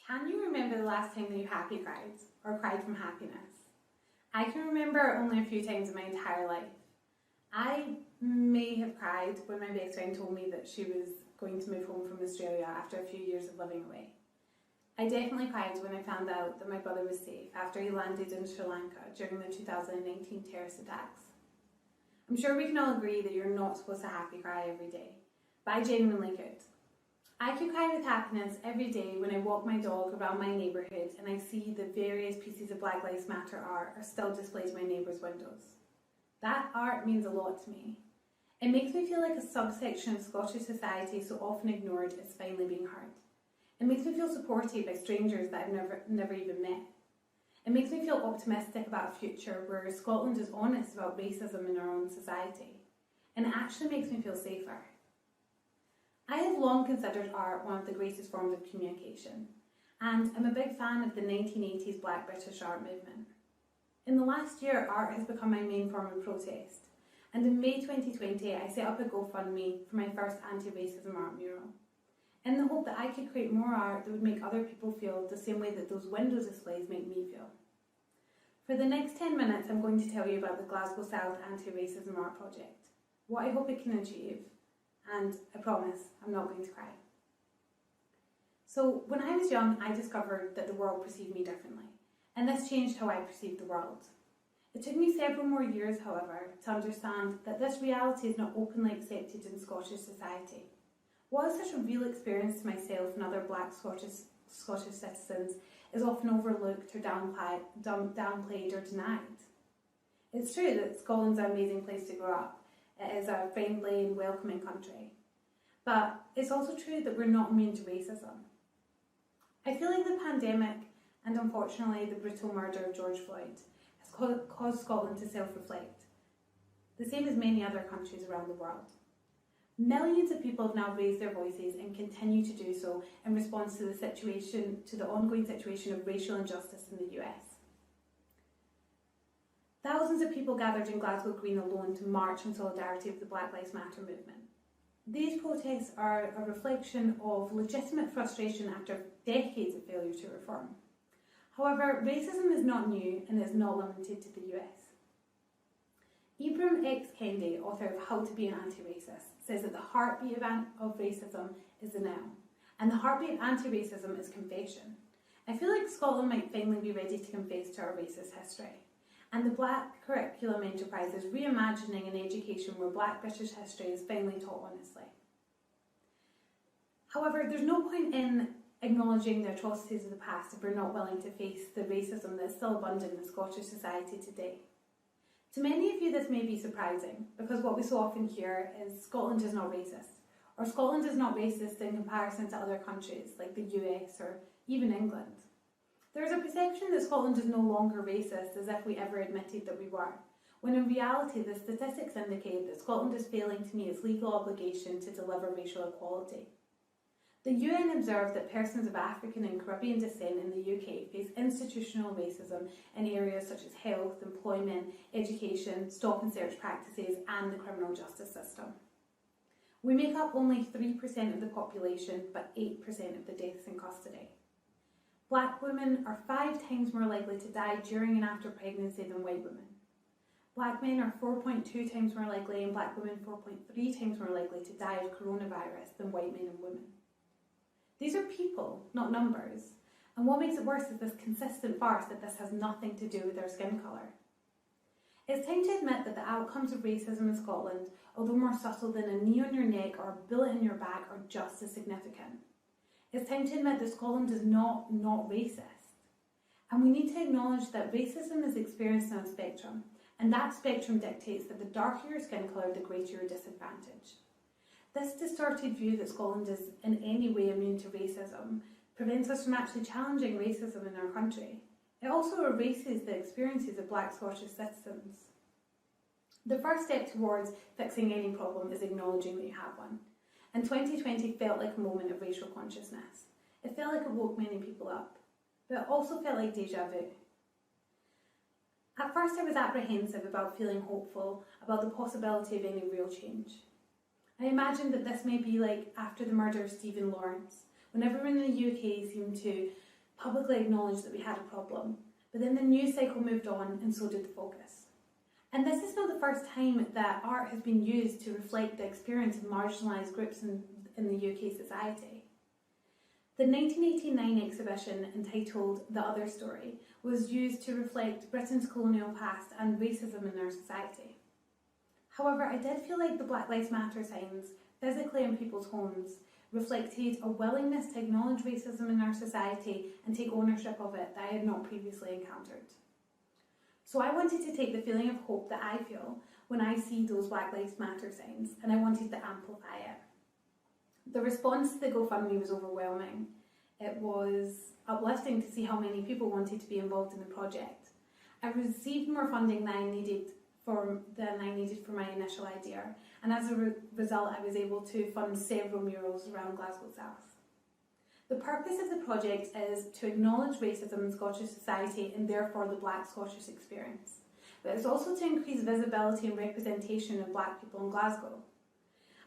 Can you remember the last time that you happy cried or cried from happiness? I can remember only a few times in my entire life. I may have cried when my best friend told me that she was going to move home from Australia after a few years of living away. I definitely cried when I found out that my brother was safe after he landed in Sri Lanka during the 2019 terrorist attacks. I'm sure we can all agree that you're not supposed to happy cry every day, but I genuinely could. I could cry with happiness every day when I walk my dog around my neighbourhood and I see the various pieces of BlackLivesMatter art are still displayed in my neighbours' windows. That art means a lot to me. It makes me feel like a subsection of Scottish society so often ignored is finally being heard. It makes me feel supported by strangers that I've never even met. It makes me feel optimistic about a future where Scotland is honest about racism in our own society. And it actually makes me feel safer. I have long considered art one of the greatest forms of communication, and I'm a big fan of the 1980s Black British art movement. In the last year, art has become my main form of protest, and in May 2020 I set up a GoFundMe for my first anti-racism art mural, in the hope that I could create more art that would make other people feel the same way that those window displays make me feel. For the next 10 minutes I'm going to tell you about the Glasgow South Anti-Racism Art Project, what I hope it can achieve, and I promise I'm not going to cry. So when I was young, I discovered that the world perceived me differently, and this changed how I perceived the world. It took me several more years, however, to understand that this reality is not openly accepted in Scottish society. What is such a real experience to myself and other Black Scottish citizens is often overlooked or downplayed or denied. It's true that Scotland's an amazing place to grow up. It is a friendly and welcoming country. But it's also true that we're not immune to racism. I feel like the pandemic, and unfortunately the brutal murder of George Floyd, has caused Scotland to self-reflect, the same as many other countries around the world. Millions of people have now raised their voices and continue to do so in response to the ongoing situation of racial injustice in the US. Thousands of people gathered in Glasgow Green alone to march in solidarity with the Black Lives Matter movement. These protests are a reflection of legitimate frustration after decades of failure to reform. However, racism is not new and is not limited to the US. Ibram X. Kendi, author of How to Be an Anti-Racist, says that the heartbeat of racism is denial, and the heartbeat of anti-racism is confession. I feel like Scotland might finally be ready to confess to our racist history. And the Black Curriculum Enterprise is reimagining an education where Black British history is finally taught honestly. However, there's no point in acknowledging the atrocities of the past if we're not willing to face the racism that's still abundant in Scottish society today. To many of you this may be surprising, because what we so often hear is Scotland is not racist, or Scotland is not racist in comparison to other countries like the US or even England. There is a perception that Scotland is no longer racist as if we ever admitted that we were, when in reality the statistics indicate that Scotland is failing to meet its legal obligation to deliver racial equality. The UN observed that persons of African and Caribbean descent in the UK face institutional racism in areas such as health, employment, education, stop and search practices and the criminal justice system. We make up only 3% of the population but 8% of the deaths in custody. Black women are 5 times more likely to die during and after pregnancy than white women. Black men are 4.2 times more likely and black women 4.3 times more likely to die of coronavirus than white men and women. These are people, not numbers, and what makes it worse is this consistent farce that this has nothing to do with their skin colour. It's time to admit that the outcomes of racism in Scotland, although more subtle than a knee on your neck or a bullet in your back, are just as significant. It's time to admit that Scotland is not racist. And we need to acknowledge that racism is experienced on a spectrum, and that spectrum dictates that the darker your skin colour, the greater your disadvantage. This distorted view that Scotland is in any way immune to racism prevents us from actually challenging racism in our country. It also erases the experiences of Black Scottish citizens. The first step towards fixing any problem is acknowledging that you have one. And 2020 felt like a moment of racial consciousness. It felt like it woke many people up, but it also felt like déjà vu. At first I was apprehensive about feeling hopeful about the possibility of any real change. I imagined that this may be like after the murder of Stephen Lawrence, when everyone in the UK seemed to publicly acknowledged that we had a problem, but then the news cycle moved on and so did the focus. And this is not the first time that art has been used to reflect the experience of marginalised groups in the UK society. The 1989 exhibition entitled The Other Story was used to reflect Britain's colonial past and racism in our society. However, I did feel like the BlackLivesMatter signs physically in people's homes reflected a willingness to acknowledge racism in our society and take ownership of it that I had not previously encountered. So I wanted to take the feeling of hope that I feel when I see those BlackLivesMatter signs, and I wanted to amplify it. The response to the GoFundMe was overwhelming. It was uplifting to see how many people wanted to be involved in the project. I received more funding than I needed for my initial idea, and as a result I was able to fund several murals around Glasgow South. The purpose of the project is to acknowledge racism in Scottish society and therefore the Black Scottish experience, but it's also to increase visibility and representation of Black people in Glasgow.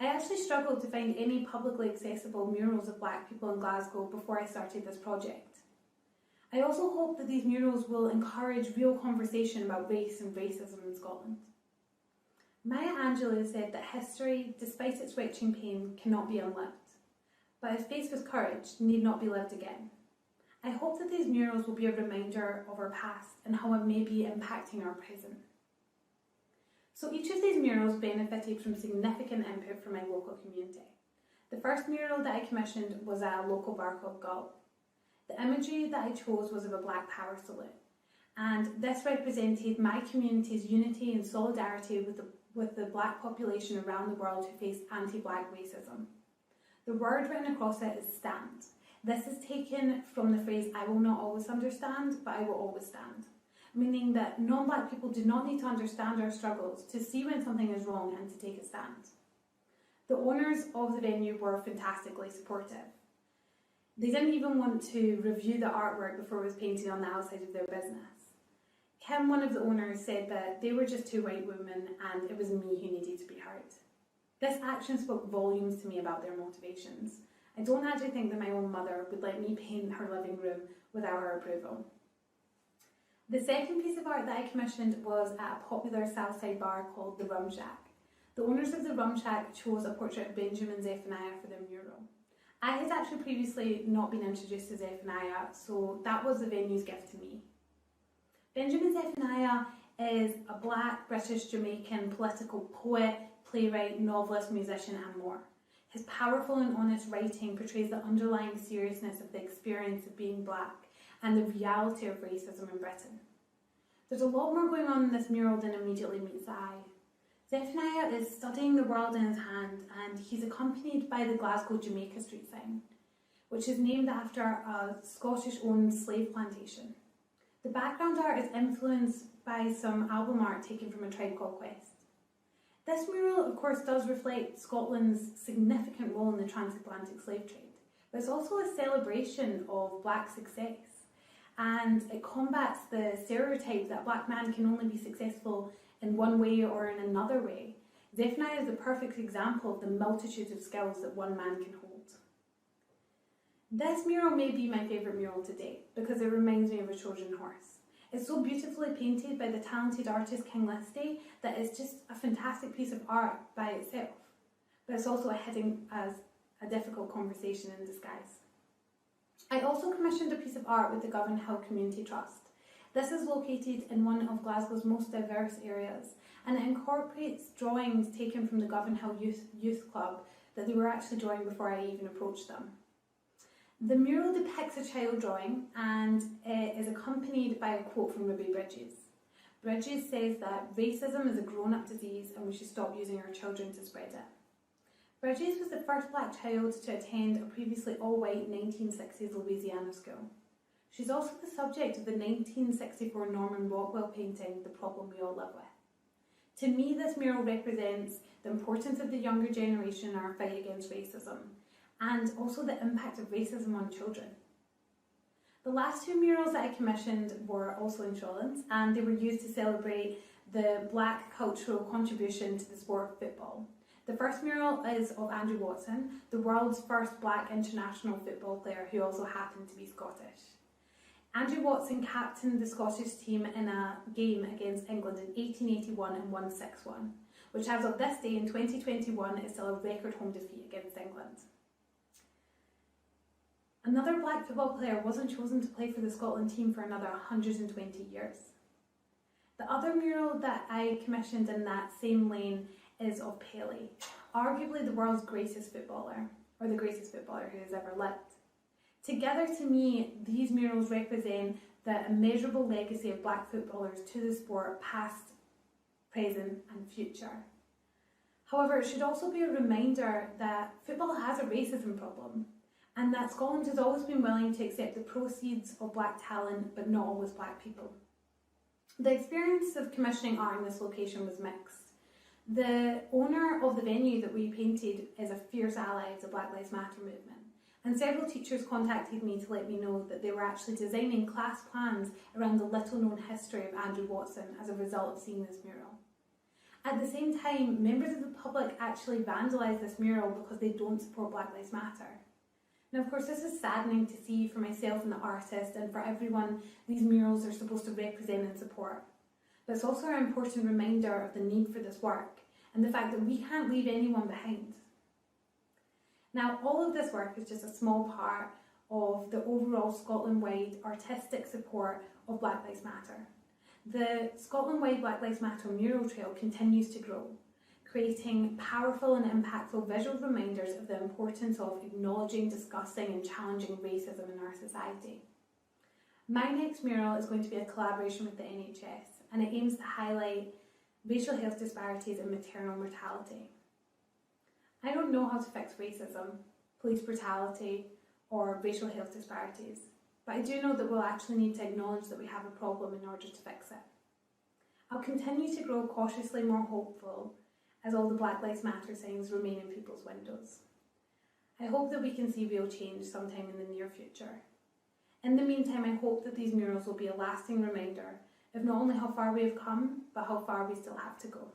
I actually struggled to find any publicly accessible murals of Black people in Glasgow before I started this project. I also hope that these murals will encourage real conversation about race and racism in Scotland. Maya Angelou said that history, despite its retching pain, cannot be unlived, but if faced with courage, need not be lived again. I hope that these murals will be a reminder of our past and how it may be impacting our present. So each of these murals benefited from significant input from my local community. The first mural that I commissioned was at a local bar called Gull. The imagery that I chose was of a Black Power salute, and this represented my community's unity and solidarity with the Black population around the world who face anti-Black racism. The word written across it is stand. This is taken from the phrase, I will not always understand, but I will always stand, meaning that non-Black people do not need to understand our struggles to see when something is wrong and to take a stand. The owners of the venue were fantastically supportive. They didn't even want to review the artwork before it was painted on the outside of their business. Kim, one of the owners, said that they were just two white women and it was me who needed to be heard. This action spoke volumes to me about their motivations. I don't actually think that my own mother would let me paint her living room without her approval. The second piece of art that I commissioned was at a popular Southside bar called the Rum Shack. The owners of the Rum Shack chose a portrait of Benjamin Zephaniah for their mural. I had actually previously not been introduced to Zephaniah, so that was the venue's gift to me. Benjamin Zephaniah is a Black, British, Jamaican political poet, playwright, novelist, musician and more. His powerful and honest writing portrays the underlying seriousness of the experience of being Black and the reality of racism in Britain. There's a lot more going on in this mural than immediately meets the eye. Zephaniah is studying the world in his hand and he's accompanied by the Glasgow Jamaica Street sign, which is named after a Scottish-owned slave plantation. The background art is influenced by some album art taken from A Tribe Called Quest. This mural, of course, does reflect Scotland's significant role in the transatlantic slave trade, but it's also a celebration of Black success, and it combats the stereotype that a Black man can only be successful in one way or in another way. Zephaniah is the perfect example of the multitude of skills that one man can hold. This mural may be my favourite mural to date because it reminds me of a Trojan horse. It's so beautifully painted by the talented artist King Listy that it's just a fantastic piece of art by itself, but it's also hidden as a difficult conversation in disguise. I also commissioned a piece of art with the Govan Hill Community Trust. This is located in one of Glasgow's most diverse areas, and it incorporates drawings taken from the Govan Hill Youth Club that they were actually drawing before I even approached them. The mural depicts a child drawing and it is accompanied by a quote from Ruby Bridges. Bridges says that racism is a grown-up disease and we should stop using our children to spread it. Bridges was the first Black child to attend a previously all-white 1960s Louisiana school. She's also the subject of the 1964 Norman Rockwell painting, The Problem We All Live With. To me, this mural represents the importance of the younger generation in our fight against racism, and also the impact of racism on children. The last two murals that I commissioned were also in Shawlands, and they were used to celebrate the Black cultural contribution to the sport of football. The first mural is of Andrew Watson, the world's first Black international football player who also happened to be Scottish. Andrew Watson captained the Scottish team in a game against England in 1881 and won 6-1, which as of this day in 2021 is still a record home defeat against England. Another black football player wasn't chosen to play for the Scotland team for another 120 years. The other mural that I commissioned in that same lane is of Pelé, arguably the world's greatest footballer, or the greatest footballer who has ever lived. Together, to me, these murals represent the immeasurable legacy of black footballers to the sport, past, present and future. However, it should also be a reminder that football has a racism problem, and that Scotland has always been willing to accept the proceeds of black talent, but not always black people. The experience of commissioning art in this location was mixed. The owner of the venue that we painted is a fierce ally of the Black Lives Matter movement. And several teachers contacted me to let me know that they were actually designing class plans around the little known history of Andrew Watson as a result of seeing this mural. At the same time, members of the public actually vandalised this mural because they don't support Black Lives Matter. Now, of course, this is saddening to see for myself and the artist, and for everyone these murals are supposed to represent and support. But it's also an important reminder of the need for this work and the fact that we can't leave anyone behind. Now, all of this work is just a small part of the overall Scotland-wide artistic support of Black Lives Matter. The Scotland-wide Black Lives Matter mural trail continues to grow, creating powerful and impactful visual reminders of the importance of acknowledging, discussing and challenging racism in our society. My next mural is going to be a collaboration with the NHS, and it aims to highlight racial health disparities in maternal mortality. I don't know how to fix racism, police brutality, or racial health disparities, but I do know that we'll actually need to acknowledge that we have a problem in order to fix it. I'll continue to grow cautiously more hopeful as all the Black Lives Matter signs remain in people's windows. I hope that we can see real change sometime in the near future. In the meantime, I hope that these murals will be a lasting reminder of not only how far we have come, but how far we still have to go.